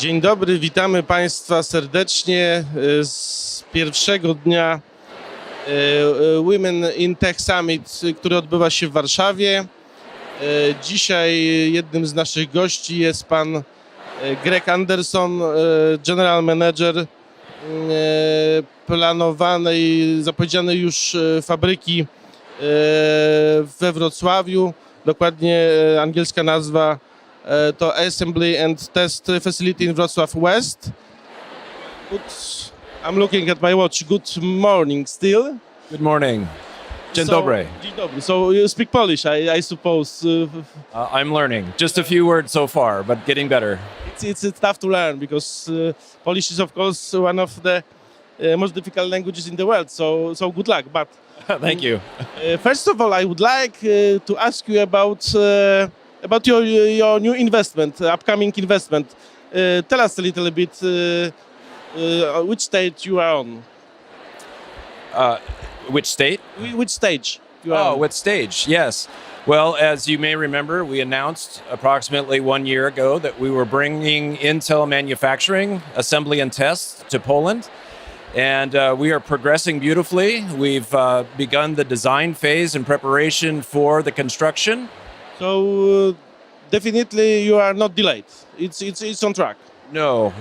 Dzień dobry, witamy Państwa serdecznie z pierwszego dnia Women in Tech Summit, który odbywa się w Warszawie. Dzisiaj jednym z naszych gości jest pan Greg Anderson, general manager planowanej, zapowiedzianej już fabryki we Wrocławiu. Dokładnie angielska nazwa to Assembly and Test Facility in Wrocław West. I'm looking at my watch. Good morning still. Good morning. Dzień dobry. Dzień dobry. So you speak Polish, I suppose. I'm learning. Just a few words so far, but getting better. It's tough to learn because Polish is of course one of the most difficult languages in the world. So good luck. But Thank you. First of all, I would like to ask you about your new investment, upcoming investment. Tell us a little bit which stage you are on. Which state? Which stage you are on? What stage? Yes. Well, as you may remember, we announced approximately 1 year ago that we were bringing Intel manufacturing, assembly and test to Poland. And we are progressing beautifully. We've begun the design phase in preparation for the construction. So definitely you are not delayed. It's on track. No,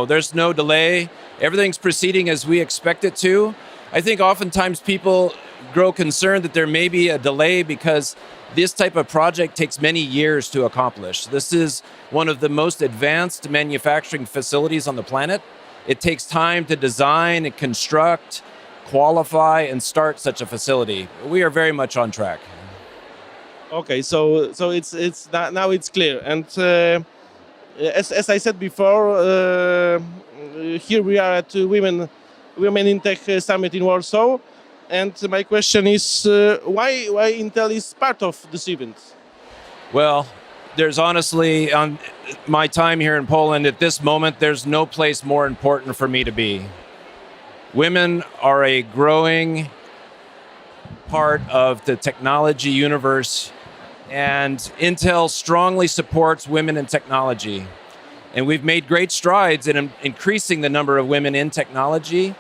there's no delay. Everything's proceeding as we expect it to. I think oftentimes people grow concerned that there may be a delay because this type of project takes many years to accomplish. This is one of the most advanced manufacturing facilities on the planet. It takes time to design and construct, qualify, and start such a facility. We are very much on track. Okay, so it's now it's clear. And as I said before, here we are at Women in Tech Summit in Warsaw. And my question is, why Intel is part of this event? Well, there's honestly, on my time here in Poland at this moment, there's no place more important for me to be. Women are a growing part of the technology universe, and Intel strongly supports women in technology. And we've made great strides in increasing the number of women in technology.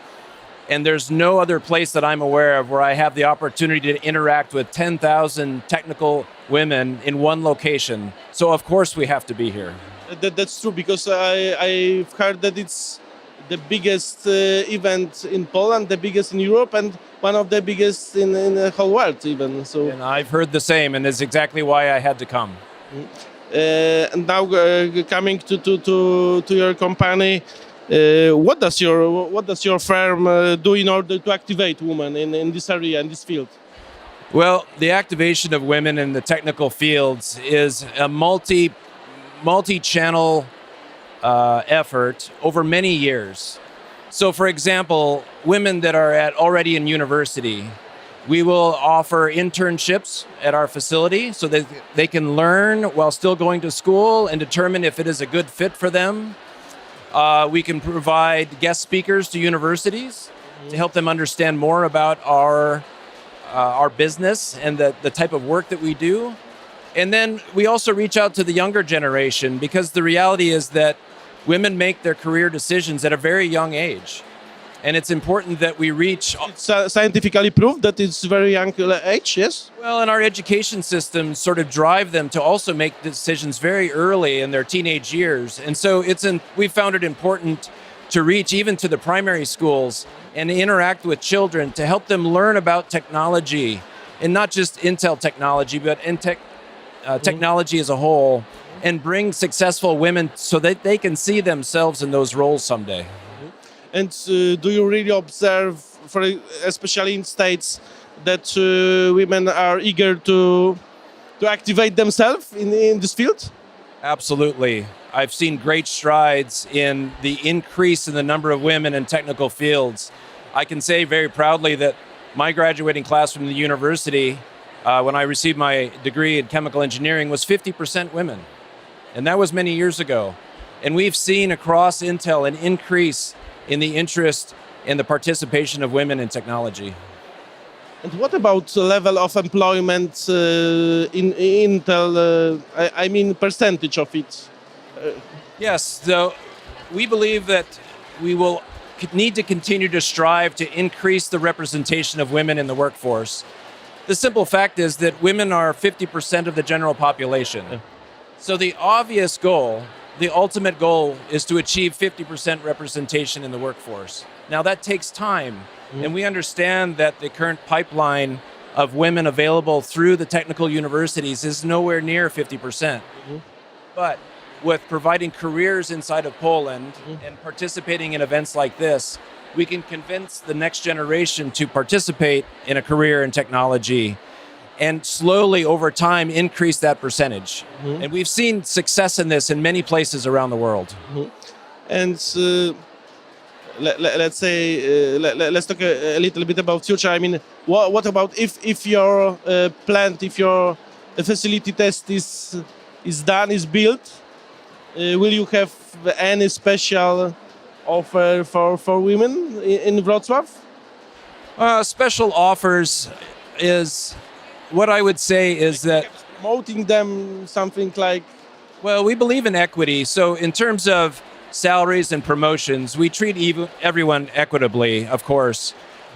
And there's no other place that I'm aware of where I have the opportunity to interact with 10,000 technical women in one location. So of course we have to be here. That's true, because I've heard that it's the biggest event in Poland, the biggest in Europe, and one of the biggest in the whole world even. So. And I've heard the same, and it's exactly why I had to come. And now coming to your company, what does your firm do in order to activate women in this area, in this field? Well, the activation of women in the technical fields is a multi-channel effort over many years. So, for example, women that are already in university, we will offer internships at our facility so that they can learn while still going to school and determine if it is a good fit for them. We can provide guest speakers to universities to help them understand more about our business and the type of work that we do. And then we also reach out to the younger generation, because the reality is that women make their career decisions at a very young age. And it's important that we reach... It's scientifically proved that it's very young age, yes? Well, and our education systems sort of drive them to also make decisions very early in their teenage years. And so we found it important to reach even to the primary schools and interact with children to help them learn about technology, and not just Intel technology, but technology as a whole, and bring successful women so that they can see themselves in those roles someday. And do you really observe, especially in states, that women are eager to activate themselves in this field? Absolutely. I've seen great strides in the increase in the number of women in technical fields. I can say very proudly that my graduating class from the university, when I received my degree in chemical engineering, was 50% women. And that was many years ago. And we've seen across Intel an increase in the interest and the participation of women in technology. And what about the level of employment in Intel? I mean percentage of it. Yes, so we believe that we will need to continue to strive to increase the representation of women in the workforce. The simple fact is that women are 50% of the general population. Yeah. So the obvious goal, the ultimate goal, is to achieve 50% representation in the workforce. Now that takes time, and we understand that the current pipeline of women available through the technical universities is nowhere near 50%. But with providing careers inside of Poland and participating in events like this, we can convince the next generation to participate in a career in technology and slowly over time increase that percentage. And we've seen success in this in many places around the world. And let's say, let's talk a little bit about future. I mean, what about if your plant, if your facility test is done, is built, will you have any special offer for women in Wrocław? Special offers is what I would say is that, Promoting them, something like. well, we believe in equity. So in terms of salaries and promotions, we treat everyone equitably, of course.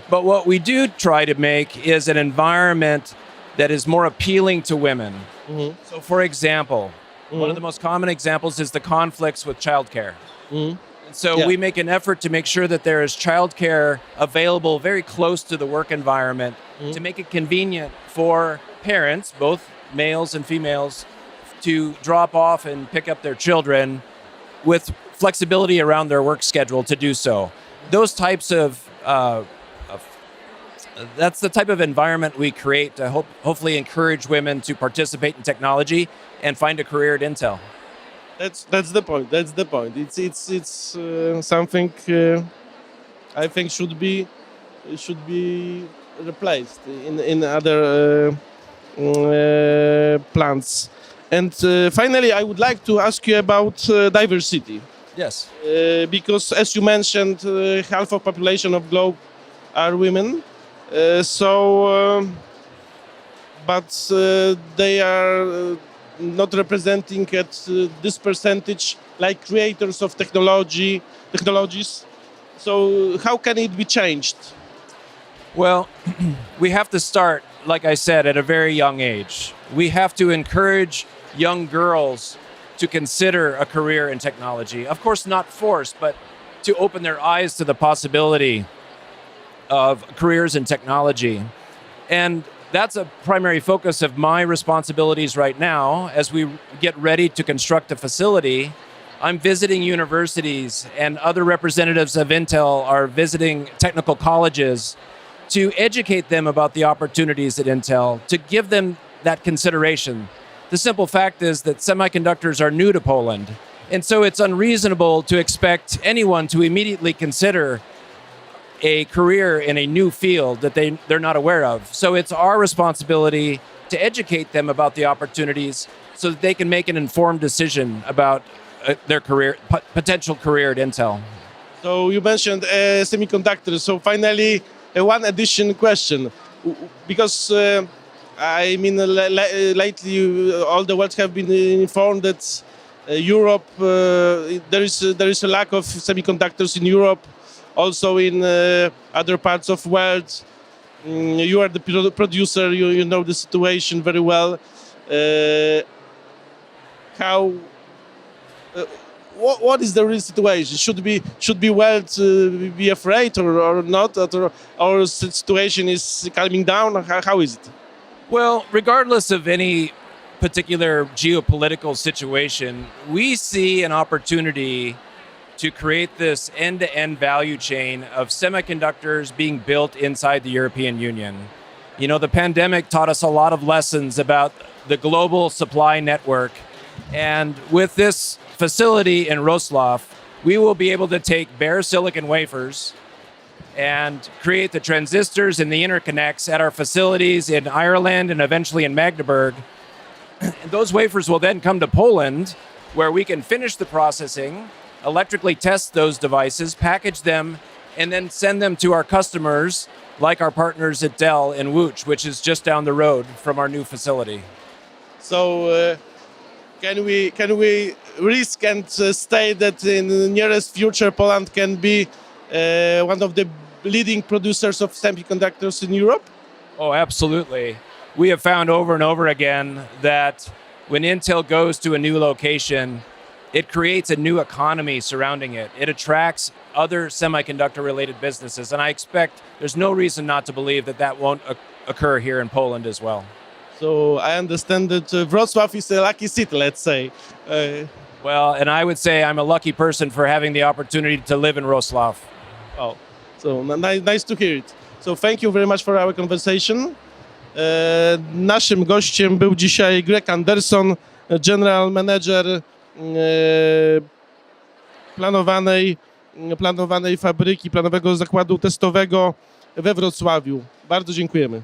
But what we do try to make is an environment that is more appealing to women. So for example, one of the most common examples is the conflicts with childcare. And so we make an effort to make sure that there is childcare available very close to the work environment to make it convenient for parents, both males and females, to drop off and pick up their children with flexibility around their work schedule to do so. Those types of that's the type of environment we create to hopefully encourage women to participate in technology and find a career at Intel. That's the point. That's the point. It's something I think should be replaced in other plants. And finally, I would like to ask you about diversity. Yes. Because as you mentioned, half of population of globe are women. But they are not representing at this percentage like creators of technologies. So how can it be changed? Well, we have to start, like I said, at a very young age. We have to encourage young girls to consider a career in technology. Of course, not forced, but to open their eyes to the possibility of careers in technology. And that's a primary focus of my responsibilities right now. As we get ready to construct a facility, I'm visiting universities, and other representatives of Intel are visiting technical colleges to educate them about the opportunities at Intel, to give them that consideration. The simple fact is that semiconductors are new to Poland, and so it's unreasonable to expect anyone to immediately consider a career in a new field that they're not aware of. So it's our responsibility to educate them about the opportunities so that they can make an informed decision about their career, potential career at Intel. So you mentioned semiconductors. So finally, one additional question, because I mean lately all the world have been informed that Europe there is a lack of semiconductors in Europe. Also in other parts of the world, you are the producer. You know the situation very well. What is the real situation? Should be well to be afraid or not? Or situation is calming down? How is it? Well, regardless of any particular geopolitical situation, we see an opportunity to create this end-to-end value chain of semiconductors being built inside the European Union. You know, the pandemic taught us a lot of lessons about the global supply network. And with this facility in Wrocław, we will be able to take bare silicon wafers and create the transistors and the interconnects at our facilities in Ireland and eventually in Magdeburg. And those wafers will then come to Poland, where we can finish the processing, electrically test those devices, package them, and then send them to our customers, like our partners at Dell in Łódź, which is just down the road from our new facility. So can we risk and state that in the nearest future Poland can be one of the leading producers of semiconductors in Europe? Oh, absolutely. We have found over and over again that when Intel goes to a new location, it creates a new economy surrounding it. It attracts other semiconductor-related businesses, and I expect there's no reason not to believe that that won't occur here in Poland as well. So I understand that Wrocław is a lucky city, let's say. Well, and I would say I'm a lucky person for having the opportunity to live in Wrocław. Oh, so nice to hear it. So thank you very much for our conversation. Naszym gościem był dzisiaj Greg Anderson, general manager planowanej fabryki, planowego zakładu testowego we Wrocławiu. Bardzo dziękujemy.